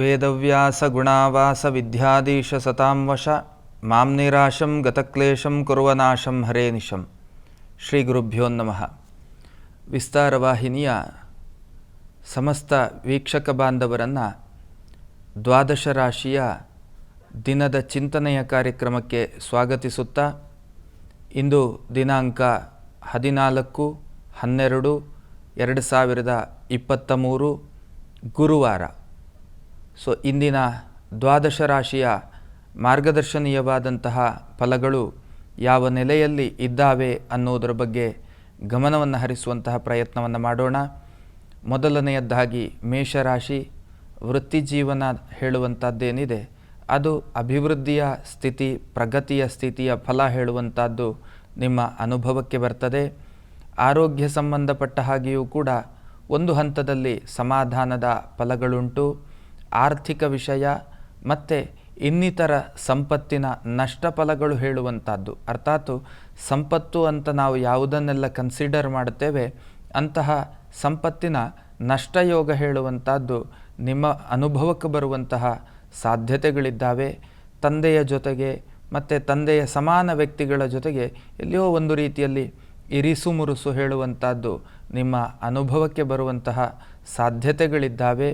ವೇದವ್ಯಾಸಗುಣಾವಾಸ ಸತಾಂವಶ ಮಾಂ ನಿರಾಶಂ ಗತಕ್ಲೇಶಂ ಕುರ್ವನಾಶಂ ಹರೇ ನಿಶಂ. ಶ್ರೀ ಗುರುಭ್ಯೋ ನಮಃ. ವಿಸ್ತಾರವಾಹಿನಿಯ ಸಮಸ್ತ ವೀಕ್ಷಕ ಬಾಂಧವರನ್ನು ದ್ವಾದಶ ರಾಶಿಯ ದಿನದ ಚಿಂತನೆಯ ಕಾರ್ಯಕ್ರಮಕ್ಕೆ ಸ್ವಾಗತಿಸುತ್ತಾ, ಇಂದು ದಿನಾಂಕ 14/12/2023 ಗುರುವಾರ. ಇಂದಿನ ದ್ವಾದಶ ರಾಶಿಯ ಮಾರ್ಗದರ್ಶನೀಯವಾದಂತಹ ಫಲಗಳು ಯಾವ ನೆಲೆಯಲ್ಲಿ ಇದ್ದಾವೆ ಅನ್ನೋದರ ಬಗ್ಗೆ ಗಮನವನ್ನು ಹರಿಸುವಂತಹ ಪ್ರಯತ್ನವನ್ನು ಮಾಡೋಣ. ಮೊದಲನೆಯದ್ದಾಗಿ ಮೇಷರಾಶಿ. ವೃತ್ತಿಜೀವನ ಹೇಳುವಂಥದ್ದೇನಿದೆ ಅದು ಅಭಿವೃದ್ಧಿಯ ಸ್ಥಿತಿ, ಪ್ರಗತಿಯ ಸ್ಥಿತಿಯ ಫಲ ಹೇಳುವಂಥದ್ದು ನಿಮ್ಮ ಅನುಭವಕ್ಕೆ ಬರ್ತದೆ. ಆರೋಗ್ಯ ಸಂಬಂಧಪಟ್ಟ ಹಾಗೆಯೂ ಕೂಡ ಒಂದು ಹಂತದಲ್ಲಿ ಸಮಾಧಾನದ ಫಲಗಳುಂಟು. ಆರ್ಥಿಕ ವಿಷಯ ಮತ್ತು ಇನ್ನಿತರ ಸಂಪತ್ತಿನ ನಷ್ಟ ಫಲಗಳು ಹೇಳುವಂಥದ್ದು, ಅರ್ಥಾತ್ ಸಂಪತ್ತು ಅಂತ ನಾವು ಯಾವುದನ್ನೆಲ್ಲ ಕನ್ಸಿಡರ್ ಮಾಡುತ್ತೇವೆ ಅಂತಹ ಸಂಪತ್ತಿನ ನಷ್ಟಯೋಗ ಹೇಳುವಂಥದ್ದು ನಿಮ್ಮ ಅನುಭವಕ್ಕೆ ಬರುವಂತಹ ಸಾಧ್ಯತೆಗಳಿದ್ದಾವೆ. ತಂದೆಯ ಜೊತೆಗೆ ಮತ್ತು ತಂದೆಯ ಸಮಾನ ವ್ಯಕ್ತಿಗಳ ಜೊತೆಗೆ ಎಲ್ಲಿಯೋ ಒಂದು ರೀತಿಯಲ್ಲಿ ಇರಿಸು ಮುರುಸು ಹೇಳುವಂಥದ್ದು ನಿಮ್ಮ ಅನುಭವಕ್ಕೆ ಬರುವಂತಹ ಸಾಧ್ಯತೆಗಳಿದ್ದಾವೆ.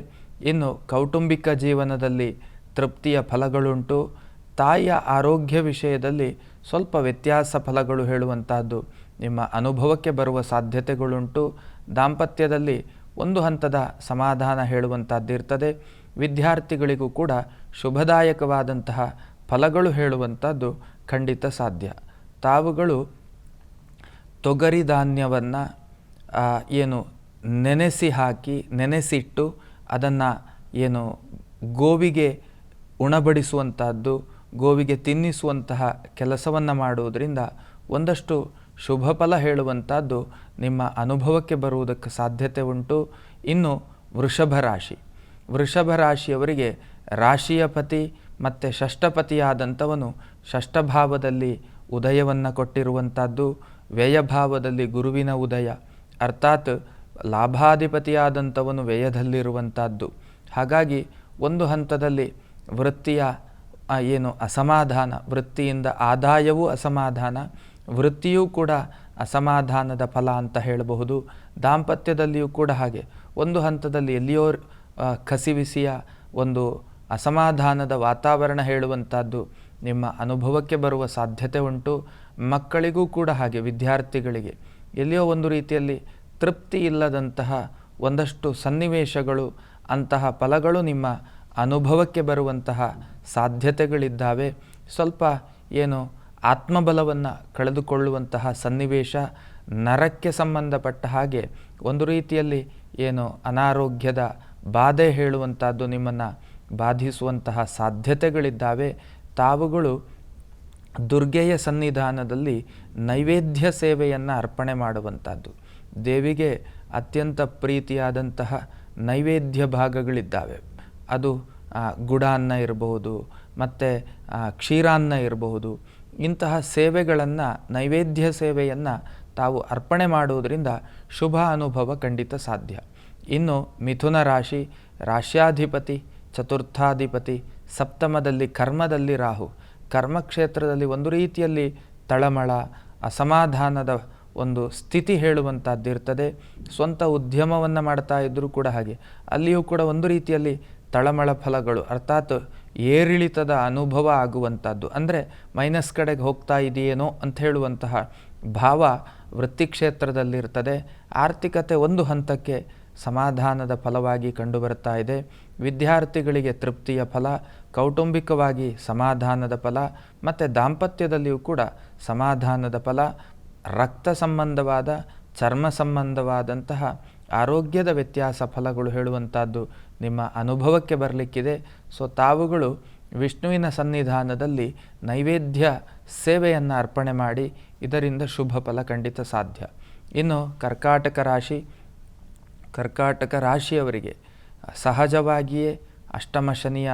ಇನ್ನು ಕೌಟುಂಬಿಕ ಜೀವನದಲ್ಲಿ ತೃಪ್ತಿಯ ಫಲಗಳುಂಟು. ತಾಯಿಯ ಆರೋಗ್ಯ ವಿಷಯದಲ್ಲಿ ಸ್ವಲ್ಪ ವ್ಯತ್ಯಾಸ ಫಲಗಳು ಹೇಳುವಂತಹದ್ದು ನಿಮ್ಮ ಅನುಭವಕ್ಕೆ ಬರುವ ಸಾಧ್ಯತೆಗಳುಂಟು. ದಾಂಪತ್ಯದಲ್ಲಿ ಒಂದು ಹಂತದ ಸಮಾಧಾನ ಹೇಳುವಂಥದ್ದಿರ್ತದೆ. ವಿದ್ಯಾರ್ಥಿಗಳಿಗೂ ಕೂಡ ಶುಭದಾಯಕವಾದಂತಹ ಫಲಗಳು ಹೇಳುವಂಥದ್ದು ಖಂಡಿತ ಸಾಧ್ಯ. ತಾವುಗಳು ತೊಗರಿ ಧಾನ್ಯವನ್ನು ನೆನೆಸಿಟ್ಟು ಅದನ್ನು ಗೋವಿಗೆ ಉಣಬಡಿಸುವಂತಹದ್ದು, ಗೋವಿಗೆ ತಿನ್ನಿಸುವಂತಹ ಕೆಲಸವನ್ನು ಮಾಡುವುದರಿಂದ ಒಂದಷ್ಟು ಶುಭ ಫಲ ಹೇಳುವಂಥದ್ದು ನಿಮ್ಮ ಅನುಭವಕ್ಕೆ ಬರುವುದಕ್ಕೆ ಸಾಧ್ಯತೆ ಉಂಟು. ಇನ್ನು ವೃಷಭ ರಾಶಿ. ವೃಷಭ ರಾಶಿಯವರಿಗೆ ರಾಶಿಯ ಪತಿ ಮತ್ತು ಷಷ್ಠಪತಿಯಾದಂಥವನು ಷಷ್ಠಭಾವದಲ್ಲಿ ಉದಯವನ್ನು ಕೊಟ್ಟಿರುವಂಥದ್ದು. ವ್ಯಯಭಾವದಲ್ಲಿ ಗುರುವಿನ ಉದಯ, ಅರ್ಥಾತ್ ಲಾಭಾಧಿಪತಿಯಾದಂಥವನು ವ್ಯಯದಲ್ಲಿರುವಂಥದ್ದು. ಹಾಗಾಗಿ ಒಂದು ಹಂತದಲ್ಲಿ ವೃತ್ತಿಯ ಅಸಮಾಧಾನ, ವೃತ್ತಿಯಿಂದ ಆದಾಯವೂ ಅಸಮಾಧಾನ, ವೃತ್ತಿಯೂ ಕೂಡ ಅಸಮಾಧಾನದ ಫಲ ಅಂತ ಹೇಳಬಹುದು. ದಾಂಪತ್ಯದಲ್ಲಿಯೂ ಕೂಡ ಹಾಗೆ ಒಂದು ಹಂತದಲ್ಲಿ ಎಲ್ಲಿಯೋ ಕಸಿವಿಸಿಯ ಒಂದು ಅಸಮಾಧಾನದ ವಾತಾವರಣ ಹೇಳುವಂಥದ್ದು ನಿಮ್ಮ ಅನುಭವಕ್ಕೆ ಬರುವ ಸಾಧ್ಯತೆ ಉಂಟು. ಮಕ್ಕಳಿಗೂ ಕೂಡ ಹಾಗೆ, ವಿದ್ಯಾರ್ಥಿಗಳಿಗೆ ಎಲ್ಲಿಯೋ ಒಂದು ರೀತಿಯಲ್ಲಿ ತೃಪ್ತಿ ಇಲ್ಲದಂತಹ ಒಂದಷ್ಟು ಸನ್ನಿವೇಶಗಳು, ಅಂತಹ ಫಲಗಳು ನಿಮ್ಮ ಅನುಭವಕ್ಕೆ ಬರುವಂತಹ ಸಾಧ್ಯತೆಗಳಿದ್ದಾವೆ. ಸ್ವಲ್ಪ ಆತ್ಮಬಲವನ್ನು ಕಳೆದುಕೊಳ್ಳುವಂತಹ ಸನ್ನಿವೇಶ, ನರಕ್ಕೆ ಸಂಬಂಧಪಟ್ಟ ಹಾಗೆ ಒಂದು ರೀತಿಯಲ್ಲಿ ಅನಾರೋಗ್ಯದ ಬಾಧೆ ಹೇಳುವಂಥದ್ದು ನಿಮ್ಮನ್ನು ಬಾಧಿಸುವಂತಹ ಸಾಧ್ಯತೆಗಳಿದ್ದಾವೆ. ತಾವುಗಳು ದುರ್ಗೆಯ ಸನ್ನಿಧಾನದಲ್ಲಿ ನೈವೇದ್ಯ ಸೇವೆಯನ್ನು ಅರ್ಪಣೆ ಮಾಡುವಂಥದ್ದು. ದೇವಿಗೆ ಅತ್ಯಂತ ಪ್ರೀತಿಯಾದಂತಹ ನೈವೇದ್ಯ ಭಾಗಗಳಿದ್ದಾವೆ. ಅದು ಗುಡಾನ್ನ ಇರಬಹುದು, ಮತ್ತು ಕ್ಷೀರಾನ್ನ ಇರಬಹುದು. ಇಂತಹ ಸೇವೆಗಳನ್ನು, ನೈವೇದ್ಯ ಸೇವೆಯನ್ನು ತಾವು ಅರ್ಪಣೆ ಮಾಡುವುದರಿಂದ ಶುಭ ಅನುಭವ ಖಂಡಿತ ಸಾಧ್ಯ. ಇನ್ನು ಮಿಥುನ ರಾಶಿ. ರಾಶ್ಯಾಧಿಪತಿ ಚತುರ್ಥಾಧಿಪತಿ, ಸಪ್ತಮದಲ್ಲಿ ಕರ್ಮದಲ್ಲಿ ರಾಹು. ಕರ್ಮಕ್ಷೇತ್ರದಲ್ಲಿ ಒಂದು ರೀತಿಯಲ್ಲಿ ತಳಮಳ, ಅಸಮಾಧಾನದ ಒಂದು ಸ್ಥಿತಿ ಹೇಳುವಂಥದ್ದಿರ್ತದೆ. ಸ್ವಂತ ಉದ್ಯಮವನ್ನು ಮಾಡ್ತಾ ಇದ್ದರೂ ಕೂಡ ಹಾಗೆ, ಅಲ್ಲಿಯೂ ಕೂಡ ಒಂದು ರೀತಿಯಲ್ಲಿ ತಳಮಳ ಫಲಗಳು, ಅರ್ಥಾತ್ ಏರಿಳಿತದ ಅನುಭವ ಆಗುವಂಥದ್ದು, ಅಂದರೆ ಮೈನಸ್ ಕಡೆಗೆ ಹೋಗ್ತಾ ಇದೆಯೇನೋ ಅಂತ ಹೇಳುವಂತಹ ಭಾವ ವೃತ್ತಿ ಕ್ಷೇತ್ರದಲ್ಲಿರ್ತದೆ. ಆರ್ಥಿಕತೆ ಒಂದು ಹಂತಕ್ಕೆ ಸಮಾಧಾನದ ಫಲವಾಗಿ ಕಂಡುಬರ್ತಾ ಇದೆ. ವಿದ್ಯಾರ್ಥಿಗಳಿಗೆ ತೃಪ್ತಿಯ ಫಲ, ಕೌಟುಂಬಿಕವಾಗಿ ಸಮಾಧಾನದ ಫಲ, ಮತ್ತು ದಾಂಪತ್ಯದಲ್ಲಿಯೂ ಕೂಡ ಸಮಾಧಾನದ ಫಲ. ರಕ್ತ ಸಂಬಂಧವಾದ, ಚರ್ಮ ಸಂಬಂಧವಾದಂತಹ ಆರೋಗ್ಯದ ವ್ಯತ್ಯಾಸ ಫಲಗಳು ಹೇಳುವಂಥದ್ದು ನಿಮ್ಮ ಅನುಭವಕ್ಕೆ ಬರಲಿಕ್ಕಿದೆ. ತಾವುಗಳು ವಿಷ್ಣುವಿನ ಸನ್ನಿಧಾನದಲ್ಲಿ ನೈವೇದ್ಯ ಸೇವೆಯನ್ನು ಅರ್ಪಣೆ ಮಾಡಿ, ಇದರಿಂದ ಶುಭ ಫಲ ಖಂಡಿತ ಸಾಧ್ಯ. ಇನ್ನು ಕರ್ಕಾಟಕ ರಾಶಿ. ಕರ್ಕಾಟಕ ರಾಶಿಯವರಿಗೆ ಸಹಜವಾಗಿಯೇ ಅಷ್ಟಮ ಶನಿಯ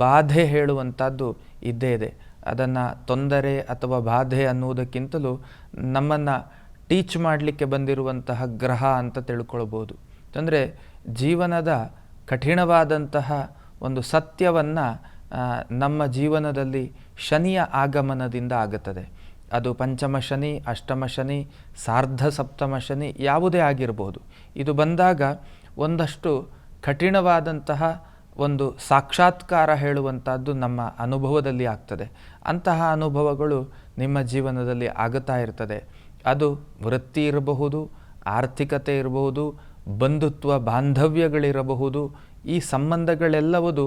ಬಾಧೆ ಹೇಳುವಂಥದ್ದು ಇದ್ದೇ ಇದೆ. ಅದನ್ನು ತೊಂದರೆ ಅಥವಾ ಬಾಧೆ ಅನ್ನುವುದಕ್ಕಿಂತಲೂ ನಮ್ಮನ್ನು ಟೀಚ್ ಮಾಡಲಿಕ್ಕೆ ಬಂದಿರುವಂತಹ ಗ್ರಹ ಅಂತ ತಿಳ್ಕೊಳ್ಬೋದು. ಅಂದರೆ ಜೀವನದ ಕಠಿಣವಾದಂತಹ ಒಂದು ಸತ್ಯವನ್ನು ನಮ್ಮ ಜೀವನದಲ್ಲಿ ಶನಿಯ ಆಗಮನದಿಂದ ಆಗುತ್ತದೆ. ಅದು ಪಂಚಮ ಶನಿ, ಅಷ್ಟಮ ಶನಿ, ಸಾರ್ಧ ಸಪ್ತಮ ಶನಿ ಯಾವುದೇ ಆಗಿರ್ಬೋದು. ಇದು ಬಂದಾಗ ಒಂದಷ್ಟು ಕಠಿಣವಾದಂತಹ ಒಂದು ಸಾಕ್ಷಾತ್ಕಾರ ಹೇಳುವಂಥದ್ದು ನಮ್ಮ ಅನುಭವದಲ್ಲಿ ಆಗ್ತದೆ. ಅಂತಹ ಅನುಭವಗಳು ನಿಮ್ಮ ಜೀವನದಲ್ಲಿ ಆಗುತ್ತಾ ಇರ್ತದೆ. ಅದು ವೃತ್ತಿ ಇರಬಹುದು, ಆರ್ಥಿಕತೆ ಇರಬಹುದು, ಬಂಧುತ್ವ ಬಾಂಧವ್ಯಗಳಿರಬಹುದು. ಈ ಸಂಬಂಧಗಳೆಲ್ಲವುದು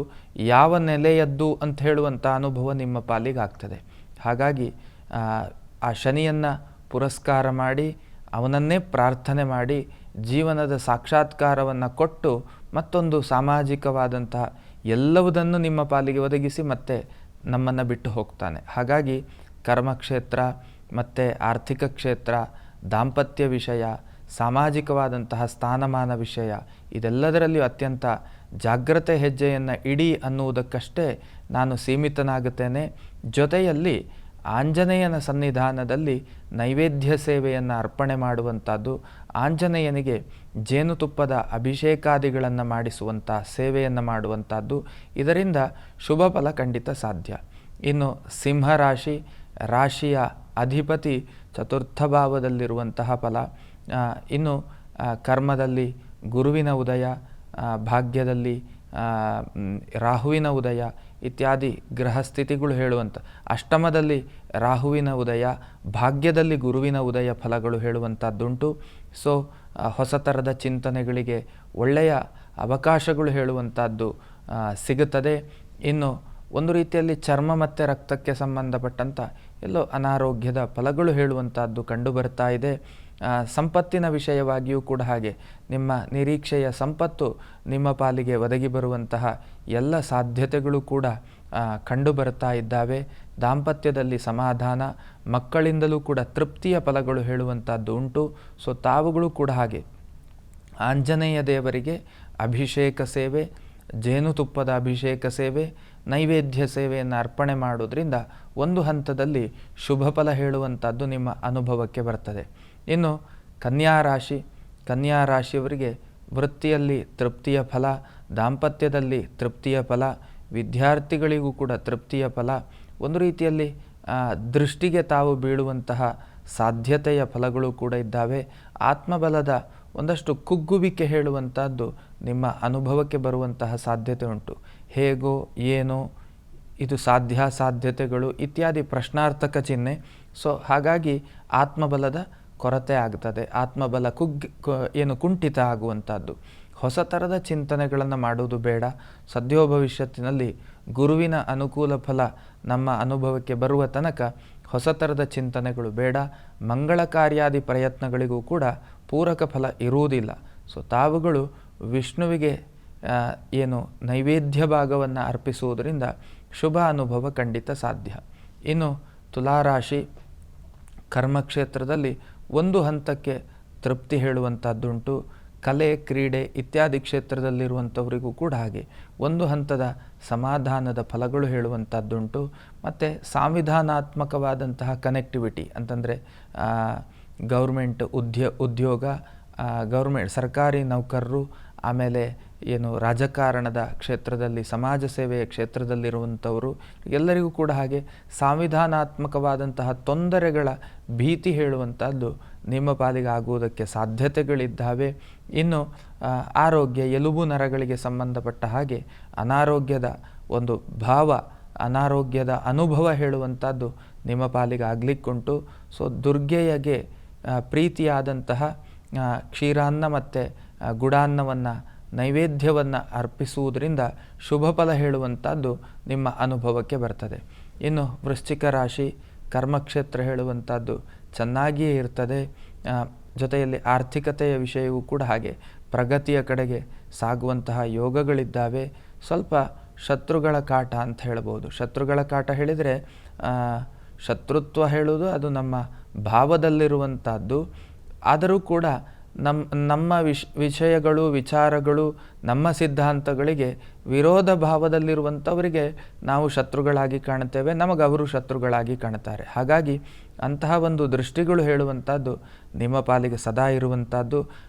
ಯಾವ ನೆಲೆಯದ್ದು ಅಂತ ಹೇಳುವಂಥ ಅನುಭವ ನಿಮ್ಮ ಪಾಲಿಗೆ ಆಗ್ತದೆ. ಹಾಗಾಗಿ ಆ ಶನಿಯನ್ನು ಪುರಸ್ಕಾರ ಮಾಡಿ ಅವನನ್ನೇ ಪ್ರಾರ್ಥನೆ ಮಾಡಿ ಜೀವನದ ಸಾಕ್ಷಾತ್ಕಾರವನ್ನು ಕೊಟ್ಟು ಮತ್ತೊಂದು ಸಾಮಾಜಿಕವಾದಂತಹ ಎಲ್ಲವುದನ್ನು ನಿಮ್ಮ ಪಾಲಿಗೆ ಒದಗಿಸಿ ಮತ್ತೆ ನಮ್ಮನ್ನು ಬಿಟ್ಟು ಹೋಗ್ತಾನೆ. ಹಾಗಾಗಿ ಕರ್ಮಕ್ಷೇತ್ರ ಮತ್ತು ಆರ್ಥಿಕ ಕ್ಷೇತ್ರ, ದಾಂಪತ್ಯ ವಿಷಯ, ಸಾಮಾಜಿಕವಾದಂತಹ ಸ್ಥಾನಮಾನ ವಿಷಯ, ಇದೆಲ್ಲದರಲ್ಲಿಯೂ ಅತ್ಯಂತ ಜಾಗ್ರತೆ ಹೆಜ್ಜೆಯನ್ನು ಇಡಿ ಅನ್ನುವುದಕ್ಕಷ್ಟೇ ನಾನು ಸೀಮಿತನಾಗುತ್ತೇನೆ. ಜೊತೆಯಲ್ಲಿ ಆಂಜನೇಯನ ಸನ್ನಿಧಾನದಲ್ಲಿ ನೈವೇದ್ಯ ಸೇವೆಯನ್ನು ಅರ್ಪಣೆ ಮಾಡುವಂಥದ್ದು, ಆಂಜನೇಯನಿಗೆ ಜೇನುತುಪ್ಪದ ಅಭಿಷೇಕಾದಿಗಳನ್ನು ಮಾಡಿಸುವಂಥ ಸೇವೆಯನ್ನು ಮಾಡುವಂಥದ್ದು, ಇದರಿಂದ ಶುಭ ಫಲ ಖಂಡಿತ ಸಾಧ್ಯ. ಇನ್ನು ಸಿಂಹರಾಶಿ, ರಾಶಿಯ ಅಧಿಪತಿ ಚತುರ್ಥ ಭಾವದಲ್ಲಿರುವಂತಹ ಫಲ. ಇನ್ನು ಕರ್ಮದಲ್ಲಿ ಗುರುವಿನ ಉದಯ, ಭಾಗ್ಯದಲ್ಲಿ ರಾಹುವಿನ ಉದಯ ಇತ್ಯಾದಿ ಗ್ರಹಸ್ಥಿತಿಗಳು ಹೇಳುವಂಥ, ಅಷ್ಟಮದಲ್ಲಿ ರಾಹುವಿನ ಉದಯ, ಭಾಗ್ಯದಲ್ಲಿ ಗುರುವಿನ ಉದಯ ಫಲಗಳು ಹೇಳುವಂಥದ್ದುಂಟು. ಸೊ ಹೊಸ ಥರದ ಚಿಂತನೆಗಳಿಗೆ ಒಳ್ಳೆಯ ಅವಕಾಶಗಳು ಹೇಳುವಂಥದ್ದು ಸಿಗುತ್ತದೆ. ಇನ್ನು ಒಂದು ರೀತಿಯಲ್ಲಿ ಚರ್ಮ ಮತ್ತು ರಕ್ತಕ್ಕೆ ಸಂಬಂಧಪಟ್ಟಂಥ ಎಲ್ಲೋ ಅನಾರೋಗ್ಯದ ಫಲಗಳು ಹೇಳುವಂಥದ್ದು ಕಂಡುಬರ್ತಾ ಇದೆ. ಸಂಪತ್ತಿನ ವಿಷಯವಾಗಿಯೂ ಕೂಡ ಹಾಗೆ ನಿಮ್ಮ ನಿರೀಕ್ಷೆಯ ಸಂಪತ್ತು ನಿಮ್ಮ ಪಾಲಿಗೆ ಒದಗಿ ಬರುವಂತಹ ಎಲ್ಲ ಸಾಧ್ಯತೆಗಳು ಕೂಡ ಕಂಡುಬರ್ತಾ ಇದ್ದಾವೆ. ದಾಂಪತ್ಯದಲ್ಲಿ ಸಮಾಧಾನ, ಮಕ್ಕಳಿಂದಲೂ ಕೂಡ ತೃಪ್ತಿಯ ಫಲಗಳು ಹೇಳುವಂಥದ್ದು ಉಂಟು. ಸೊ ತಾವುಗಳು ಕೂಡ ಹಾಗೆ ಆಂಜನೇಯ ದೇವರಿಗೆ ಅಭಿಷೇಕ ಸೇವೆ, ಜೇನುತುಪ್ಪದ ಅಭಿಷೇಕ ಸೇವೆ, ನೈವೇದ್ಯ ಸೇವೆಯನ್ನು ಅರ್ಪಣೆ ಮಾಡೋದ್ರಿಂದ ಒಂದು ಹಂತದಲ್ಲಿ ಶುಭ ಫಲ ಹೇಳುವಂಥದ್ದು ನಿಮ್ಮ ಅನುಭವಕ್ಕೆ ಬರ್ತದೆ. ಇನ್ನು ಕನ್ಯಾ ರಾಶಿಯವರಿಗೆ ವೃತ್ತಿಯಲ್ಲಿ ತೃಪ್ತಿಯ ಫಲ, ದಾಂಪತ್ಯದಲ್ಲಿ ತೃಪ್ತಿಯ ಫಲ, ವಿದ್ಯಾರ್ಥಿಗಳಿಗೂ ಕೂಡ ತೃಪ್ತಿಯ ಫಲ, ಒಂದು ರೀತಿಯಲ್ಲಿ ದೃಷ್ಟಿಗೆ ತಾವು ಬೀಳುವಂತಹ ಸಾಧ್ಯತೆಯ ಫಲಗಳು ಕೂಡ ಇದ್ದಾವೆ. ಆತ್ಮಬಲದ ಒಂದಷ್ಟು ಕುಗ್ಗುವಿಕೆ ಹೇಳುವಂಥದ್ದು ನಿಮ್ಮ ಅನುಭವಕ್ಕೆ ಬರುವಂತಹ ಸಾಧ್ಯತೆ ಉಂಟು. ಹೇಗೋ ಏನೋ, ಇದು ಸಾಧ್ಯತೆಗಳು ಇತ್ಯಾದಿ ಪ್ರಶ್ನಾರ್ಥಕ ಚಿಹ್ನೆ. ಸೊ ಹಾಗಾಗಿ ಆತ್ಮಬಲದ ಕೊರತೆ ಆಗ್ತದೆ, ಆತ್ಮಬಲ ಕುಂಠಿತ ಆಗುವಂಥದ್ದು. ಹೊಸ ಥರದ ಚಿಂತನೆಗಳನ್ನು ಮಾಡುವುದು ಬೇಡ. ಸದ್ಯೋ ಭವಿಷ್ಯತ್ತಿನಲ್ಲಿ ಗುರುವಿನ ಅನುಕೂಲ ಫಲ ನಮ್ಮ ಅನುಭವಕ್ಕೆ ಬರುವ ತನಕ ಹೊಸ ಥರದ ಚಿಂತನೆಗಳು ಬೇಡ. ಮಂಗಳ ಕಾರ್ಯಾದಿ ಪ್ರಯತ್ನಗಳಿಗೂ ಕೂಡ ಪೂರಕ ಫಲ ಇರುವುದಿಲ್ಲ. ಸೊ ತಾವುಗಳು ವಿಷ್ಣುವಿಗೆ ಏನು ನೈವೇದ್ಯ ಭಾಗವನ್ನು ಅರ್ಪಿಸುವುದರಿಂದ ಶುಭ ಅನುಭವ ಖಂಡಿತ ಸಾಧ್ಯ. ಇನ್ನು ತುಲಾರಾಶಿ, ಕರ್ಮಕ್ಷೇತ್ರದಲ್ಲಿ ಒಂದು ಹಂತಕ್ಕೆ ತೃಪ್ತಿ ಹೇಳುವಂಥದ್ದುಂಟು. ಕಲೆ, ಕ್ರೀಡೆ ಇತ್ಯಾದಿ ಕ್ಷೇತ್ರದಲ್ಲಿರುವಂಥವರಿಗೂ ಕೂಡ ಹಾಗೆ ಒಂದು ಹಂತದ ಸಮಾಧಾನದ ಫಲಗಳು ಹೇಳುವಂಥದ್ದುಂಟು. ಮತ್ತು ಸಾಂವಿಧಾನಾತ್ಮಕವಾದಂತಹ ಕನೆಕ್ಟಿವಿಟಿ ಅಂತಂದರೆ ಗೌರ್ಮೆಂಟ್ ಉದ್ಯೋಗ, ಗೌರ್ಮೆಂಟ್ ಸರ್ಕಾರಿ ನೌಕರರು, ಆಮೇಲೆ ಏನು ರಾಜಕಾರಣದ ಕ್ಷೇತ್ರದಲ್ಲಿ, ಸಮಾಜ ಸೇವೆಯ ಕ್ಷೇತ್ರದಲ್ಲಿರುವಂಥವರು ಎಲ್ಲರಿಗೂ ಕೂಡ ಹಾಗೆ ಸಾಂವಿಧಾನಾತ್ಮಕವಾದಂತಹ ತೊಂದರೆಗಳ ಭೀತಿ ಹೇಳುವಂಥದ್ದು ನಿಮ್ಮ ಪಾಲಿಗೆ ಆಗುವುದಕ್ಕೆ ಸಾಧ್ಯತೆಗಳಿದ್ದಾವೆ. ಇನ್ನು ಆರೋಗ್ಯ, ಎಲುಬು ನರಗಳಿಗೆ ಸಂಬಂಧಪಟ್ಟ ಹಾಗೆ ಅನಾರೋಗ್ಯದ ಒಂದು ಭಾವ, ಅನಾರೋಗ್ಯದ ಅನುಭವ ಹೇಳುವಂಥದ್ದು ನಿಮ್ಮ ಪಾಲಿಗೆ ಆಗಲಿಕ್ಕುಂಟು. ಸೊ ದುರ್ಗೆಯಗೆ ಪ್ರೀತಿಯಾದಂತಹ ಕ್ಷೀರಾನ್ನ ಮತ್ತು ಗುಡಾನ್ನವನ್ನು, ನೈವೇದ್ಯವನ್ನು ಅರ್ಪಿಸುವುದರಿಂದ ಶುಭ ಫಲ ಹೇಳುವಂಥದ್ದು ನಿಮ್ಮ ಅನುಭವಕ್ಕೆ ಬರ್ತದೆ. ಇನ್ನು ವೃಶ್ಚಿಕ ರಾಶಿ, ಕರ್ಮಕ್ಷೇತ್ರ ಹೇಳುವಂಥದ್ದು ಚೆನ್ನಾಗಿಯೇ ಇರ್ತದೆ. ಜೊತೆಯಲ್ಲಿ ಆರ್ಥಿಕತೆಯ ವಿಷಯವೂ ಕೂಡ ಹಾಗೆ ಪ್ರಗತಿಯ ಕಡೆಗೆ ಸಾಗುವಂತಹ ಯೋಗಗಳಿದ್ದಾವೆ. ಸ್ವಲ್ಪ ಶತ್ರುಗಳ ಕಾಟ ಅಂತ ಹೇಳ್ಬೋದು. ಶತ್ರುಗಳ ಕಾಟ ಹೇಳಿದರೆ ಶತ್ರುತ್ವ ಹೇಳುವುದು ಅದು ನಮ್ಮ ಭಾವದಲ್ಲಿರುವಂಥದ್ದು. ಆದರೂ ಕೂಡ ನಮ್ಮ ವಿಷಯಗಳು, ವಿಚಾರಗಳು, ನಮ್ಮ ಸಿದ್ಧಾಂತಗಳಿಗೆ ವಿರೋಧ ಭಾವದಲ್ಲಿರುವಂಥವರಿಗೆ ನಾವು ಶತ್ರುಗಳಾಗಿ ಕಾಣುತ್ತೇವೆ, ನಮಗೆ ಅವರು ಶತ್ರುಗಳಾಗಿ ಕಾಣುತ್ತಾರೆ. ಹಾಗಾಗಿ ಅಂತಹ ಒಂದು ದೃಷ್ಟಿಗಳು ಹೇಳುವಂಥದ್ದು ನಿಮ್ಮ ಪಾಲಿಗೆ ಸದಾ ಇರುವಂಥದ್ದು.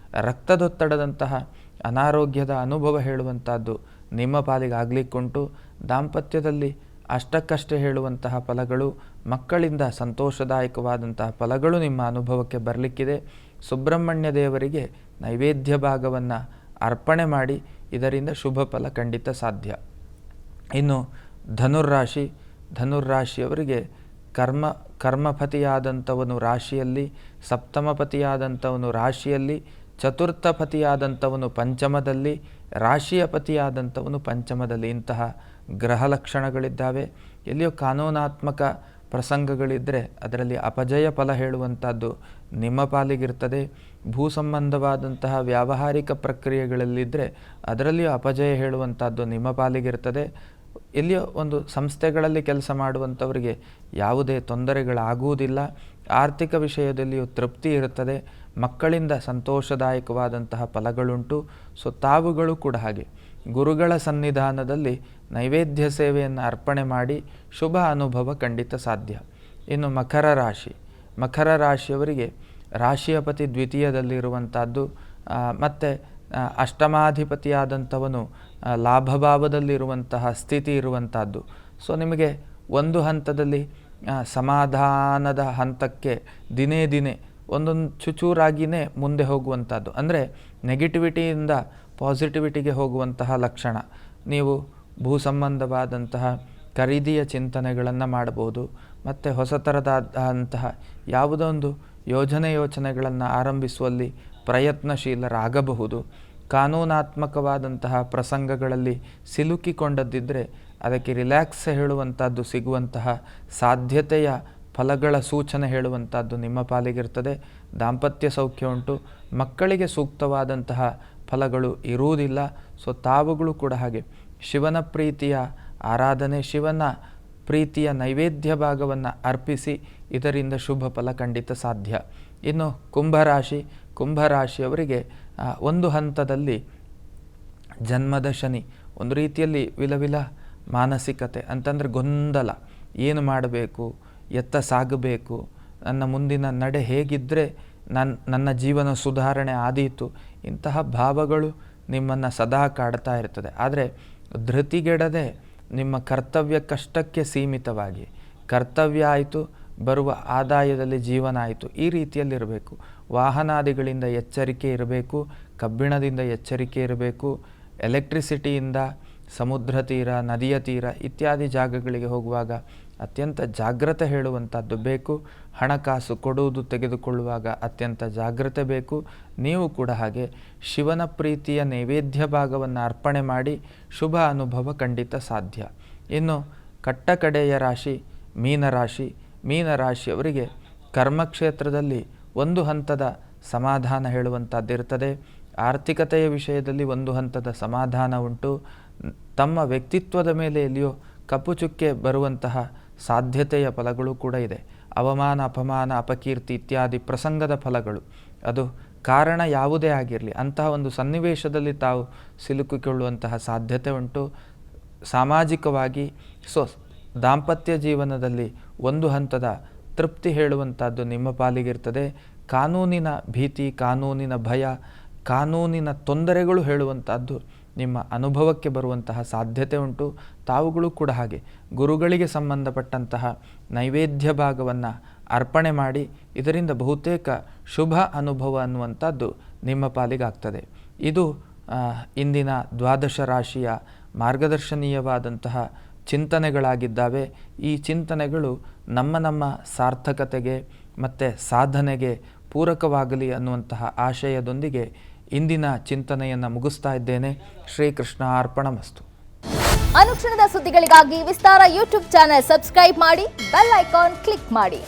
ರಕ್ತದೊತ್ತಡದಂತಹ ಅನಾರೋಗ್ಯದ ಅನುಭವ ಹೇಳುವಂಥದ್ದು ನಿಮ್ಮ ಪಾಲಿಗೆ ಆಗಲಿಕ್ಕುಂಟು. ದಾಂಪತ್ಯದಲ್ಲಿ ಅಷ್ಟಕ್ಕಷ್ಟೇ ಹೇಳುವಂತಹ ಫಲಗಳು, ಮಕ್ಕಳಿಂದ ಸಂತೋಷದಾಯಕವಾದಂತಹ ಫಲಗಳು ನಿಮ್ಮ ಅನುಭವಕ್ಕೆ ಬರಲಿಕ್ಕಿದೆ. ಸುಬ್ರಹ್ಮಣ್ಯ ದೇವರಿಗೆ ನೈವೇದ್ಯ ಭಾಗವನ್ನು ಅರ್ಪಣೆ ಮಾಡಿ, ಇದರಿಂದ ಶುಭ ಫಲ ಖಂಡಿತ ಸಾಧ್ಯ. ಇನ್ನು ಧನುರ್ರಾಶಿಯವರಿಗೆ ಕರ್ಮಪತಿಯಾದಂಥವನು ರಾಶಿಯಲ್ಲಿ, ಸಪ್ತಮಪತಿಯಾದಂಥವನು ರಾಶಿಯಲ್ಲಿ, ಚತುರ್ಥಪತಿಯಾದಂಥವನು ಪಂಚಮದಲ್ಲಿ, ರಾಶಿಯ ಪತಿಯಾದಂಥವನು ಪಂಚಮದಲ್ಲಿ. ಇಂತಹ ಗ್ರಹ ಲಕ್ಷಣಗಳಿದ್ದಾವೆ. ಎಲ್ಲಿಯೋ ಕಾನೂನಾತ್ಮಕ ಪ್ರಸಂಗಗಳಿದ್ದರೆ ಅದರಲ್ಲಿ ಅಪಜಯ ಫಲ ಹೇಳುವಂಥದ್ದು ನಿಮ್ಮ ಪಾಲಿಗಿರ್ತದೆ. ಭೂ ಸಂಬಂಧವಾದಂತಹ ವ್ಯಾವಹಾರಿಕ ಪ್ರಕ್ರಿಯೆಗಳಲ್ಲಿದ್ದರೆ ಅದರಲ್ಲಿಯೂ ಅಪಜಯ ಹೇಳುವಂಥದ್ದು ನಿಮ್ಮ ಪಾಲಿಗಿರ್ತದೆ. ಎಲ್ಲಿಯೋ ಒಂದು ಸಂಸ್ಥೆಗಳಲ್ಲಿ ಕೆಲಸ ಮಾಡುವಂಥವರಿಗೆ ಯಾವುದೇ ತೊಂದರೆಗಳಾಗುವುದಿಲ್ಲ. ಆರ್ಥಿಕ ವಿಷಯದಲ್ಲಿಯೂ ತೃಪ್ತಿ ಇರುತ್ತದೆ. ಮಕ್ಕಳಿಂದ ಸಂತೋಷದಾಯಕವಾದಂತಹ ಫಲಗಳುಂಟು. ಸೊ ತಾವುಗಳು ಕೂಡ ಹಾಗೆ ಗುರುಗಳ ಸನ್ನಿಧಾನದಲ್ಲಿ ನೈವೇದ್ಯ ಸೇವೆಯನ್ನು ಅರ್ಪಣೆ ಮಾಡಿ ಶುಭ ಅನುಭವ ಖಂಡಿತ ಸಾಧ್ಯ. ಇನ್ನು ಮಕರ ರಾಶಿಯವರಿಗೆ ರಾಶಿಯಪತಿ ದ್ವಿತೀಯದಲ್ಲಿರುವಂಥದ್ದು ಮತ್ತು ಅಷ್ಟಮಾಧಿಪತಿಯಾದಂಥವನು ಲಾಭಭಾವದಲ್ಲಿರುವಂತಹ ಸ್ಥಿತಿ ಇರುವಂಥದ್ದು. ಸೊ ನಿಮಗೆ ಒಂದು ಹಂತದಲ್ಲಿ ಸಮಾಧಾನದ ಹಂತಕ್ಕೆ ದಿನೇ ದಿನೇ ಒಂದೊಂದು ಚುಚೂರಾಗಿಯೇ ಮುಂದೆ ಹೋಗುವಂಥದ್ದು, ಅಂದರೆ ನೆಗೆಟಿವಿಟಿಯಿಂದ ಪಾಸಿಟಿವಿಟಿಗೆ ಹೋಗುವಂತಹ ಲಕ್ಷಣ. ನೀವು ಭೂ ಸಂಬಂಧವಾದಂತಹ ಖರೀದಿಯ ಚಿಂತನೆಗಳನ್ನು ಮಾಡಬಹುದು. ಮತ್ತು ಹೊಸತರದಂತಹ ಯಾವುದೋ ಒಂದು ಯೋಚನೆಗಳನ್ನು ಆರಂಭಿಸುವಲ್ಲಿ ಪ್ರಯತ್ನಶೀಲರಾಗಬಹುದು. ಕಾನೂನಾತ್ಮಕವಾದಂತಹ ಪ್ರಸಂಗಗಳಲ್ಲಿ ಸಿಲುಕಿಕೊಂಡದ್ದಿದ್ದರೆ ಅದಕ್ಕೆ ರಿಲ್ಯಾಕ್ಸ್ ಹೇಳುವಂಥದ್ದು ಸಿಗುವಂತಹ ಸಾಧ್ಯತೆಯ ಫಲಗಳ ಸೂಚನೆ ಹೇಳುವಂಥದ್ದು ನಿಮ್ಮ ಪಾಲಿಗಿರ್ತದೆ. ದಾಂಪತ್ಯ ಸೌಖ್ಯ ಉಂಟು. ಮಕ್ಕಳಿಗೆ ಸೂಕ್ತವಾದಂತಹ ಫಲಗಳು ಇರುವುದಿಲ್ಲ. ಸೊ ತಾವುಗಳು ಕೂಡ ಹಾಗೆ ಶಿವನ ಪ್ರೀತಿಯ ಆರಾಧನೆ, ಶಿವನ ಪ್ರೀತಿಯ ನೈವೇದ್ಯ ಭಾಗವನ್ನು ಅರ್ಪಿಸಿ, ಇದರಿಂದ ಶುಭ ಫಲ ಖಂಡಿತ ಸಾಧ್ಯ. ಇನ್ನು ಕುಂಭರಾಶಿಯವರಿಗೆ ಒಂದು ಹಂತದಲ್ಲಿ ಜನ್ಮದ ಶನಿ, ಒಂದು ರೀತಿಯಲ್ಲಿ ವಿಲವಿಲ ಮಾನಸಿಕತೆ, ಅಂತಂದರೆ ಗೊಂದಲ, ಏನು ಮಾಡಬೇಕು, ಎತ್ತ ಸಾಗಬೇಕು, ನನ್ನ ಮುಂದಿನ ನಡೆ ಹೇಗಿದ್ದರೆ ನನ್ನ ಜೀವನ ಸುಧಾರಣೆ ಆದೀತು, ಇಂತಹ ಭಾವಗಳು ನಿಮ್ಮನ್ನು ಸದಾ ಕಾಡ್ತಾ ಇರ್ತದೆ. ಆದರೆ ಧೃತಿಗೆಡದೆ ನಿಮ್ಮ ಕರ್ತವ್ಯಕ್ಕಷ್ಟಕ್ಕೆ ಸೀಮಿತವಾಗಿ, ಕರ್ತವ್ಯ ಆಯಿತು, ಬರುವ ಆದಾಯದಲ್ಲಿ ಜೀವನ ಆಯಿತು, ಈ ರೀತಿಯಲ್ಲಿರಬೇಕು. ವಾಹನಾದಿಗಳಿಂದ ಎಚ್ಚರಿಕೆ ಇರಬೇಕು, ಕಬ್ಬಿಣದಿಂದ ಎಚ್ಚರಿಕೆ ಇರಬೇಕು. ಎಲೆಕ್ಟ್ರಿಸಿಟಿಯಿಂದ ಸಮುದ್ರ ತೀರ, ನದಿಯ ತೀರ ಇತ್ಯಾದಿ ಜಾಗಗಳಿಗೆ ಹೋಗುವಾಗ ಅತ್ಯಂತ ಜಾಗ್ರತೆ ಹೇಳುವಂಥದ್ದು ಬೇಕು. ಹಣಕಾಸು ಕೊಡುವುದು ತೆಗೆದುಕೊಳ್ಳುವಾಗ ಅತ್ಯಂತ ಜಾಗ್ರತೆ ಬೇಕು. ನೀವು ಕೂಡ ಹಾಗೆ ಶಿವನ ಪ್ರೀತಿಯ ನೈವೇದ್ಯ ಭಾಗವನ್ನು ಅರ್ಪಣೆ ಮಾಡಿ ಶುಭ ಅನುಭವ ಖಂಡಿತ ಸಾಧ್ಯ. ಇನ್ನು ಕಟ್ಟಕಡೆಯ ರಾಶಿ ಮೀನರಾಶಿಯವರಿಗೆ ಕರ್ಮಕ್ಷೇತ್ರದಲ್ಲಿ ಒಂದು ಹಂತದ ಸಮಾಧಾನ ಹೇಳುವಂಥದ್ದಿರ್ತದೆ. ಆರ್ಥಿಕತೆಯ ವಿಷಯದಲ್ಲಿ ಒಂದು ಹಂತದ ಸಮಾಧಾನ ಉಂಟು. ತಮ್ಮ ವ್ಯಕ್ತಿತ್ವದ ಮೇಲೆ ಎಲ್ಲಿಯೋ ಕಪ್ಪು ಚುಕ್ಕೆ ಬರುವಂತಹ ಸಾಧ್ಯತೆಯ ಫಲಗಳು ಕೂಡ ಇದೆ. ಅವಮಾನ, ಅಪಮಾನ, ಅಪಕೀರ್ತಿ ಇತ್ಯಾದಿ ಪ್ರಸಂಗದ ಫಲಗಳು, ಅದು ಕಾರಣ ಯಾವುದೇ ಆಗಿರಲಿ, ಅಂತಹ ಒಂದು ಸನ್ನಿವೇಶದಲ್ಲಿ ತಾವು ಸಿಲುಕಿಕೊಳ್ಳುವಂತಹ ಸಾಧ್ಯತೆ ಉಂಟು. ಸಾಮಾಜಿಕವಾಗಿ ದಾಂಪತ್ಯ ಜೀವನದಲ್ಲಿ ಒಂದು ಹಂತದ ತೃಪ್ತಿ ಹೇಳುವಂಥದ್ದು ನಿಮ್ಮ ಪಾಲಿಗಿರ್ತದೆ. ಕಾನೂನಿನ ಭೀತಿ, ಕಾನೂನಿನ ಭಯ, ಕಾನೂನಿನ ತೊಂದರೆಗಳು ಹೇಳುವಂಥದ್ದು ನಿಮ್ಮ ಅನುಭವಕ್ಕೆ ಬರುವಂತಹ ಸಾಧ್ಯತೆ ಉಂಟು. ತಾವುಗಳು ಕೂಡ ಹಾಗೆ ಗುರುಗಳಿಗೆ ಸಂಬಂಧಪಟ್ಟಂತಹ ನೈವೇದ್ಯ ಭಾಗವನ್ನು ಅರ್ಪಣೆ ಮಾಡಿ, ಇದರಿಂದ ಬಹುತೇಕ ಶುಭ ಅನುಭವ ಅನ್ನುವಂಥದ್ದು ನಿಮ್ಮ ಪಾಲಿಗಾಗ್ತದೆ. ಇದು ಇಂದಿನ ದ್ವಾದಶ ರಾಶಿಯ ಮಾರ್ಗದರ್ಶನೀಯವಾದಂತಹ ಚಿಂತನೆಗಳಾಗಿದ್ದಾವೆ. ಈ ಚಿಂತನೆಗಳು ನಮ್ಮ ಸಾರ್ಥಕತೆಗೆ ಮತ್ತು ಸಾಧನೆಗೆ ಪೂರಕವಾಗಲಿ ಅನ್ನುವಂತಹ ಆಶಯದೊಂದಿಗೆ ಇಂದಿನ ಚಿಂತನೆಯನ್ನು ಮುಗಿಸ್ತಾ ಇದ್ದೇನೆ. ಶ್ರೀಕೃಷ್ಣ ಅರ್ಪಣಮಸ್ತು. ಅನುಕ್ಷಣದ ಸುದ್ದಿಗಳಿಗಾಗಿ ವಿಸ್ತಾರ ಯೂಟ್ಯೂಬ್ ಚಾನೆಲ್ ಸಬ್ಸ್ಕ್ರೈಬ್ ಮಾಡಿ, ಬೆಲ್ ಐಕಾನ್ ಕ್ಲಿಕ್ ಮಾಡಿ.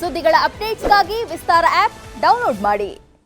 ಸುದ್ದಿಗಳ ಅಪ್ಡೇಟ್ಸ್ಗಾಗಿ ವಿಸ್ತಾರ ಆಪ್ ಡೌನ್ಲೋಡ್ ಮಾಡಿ.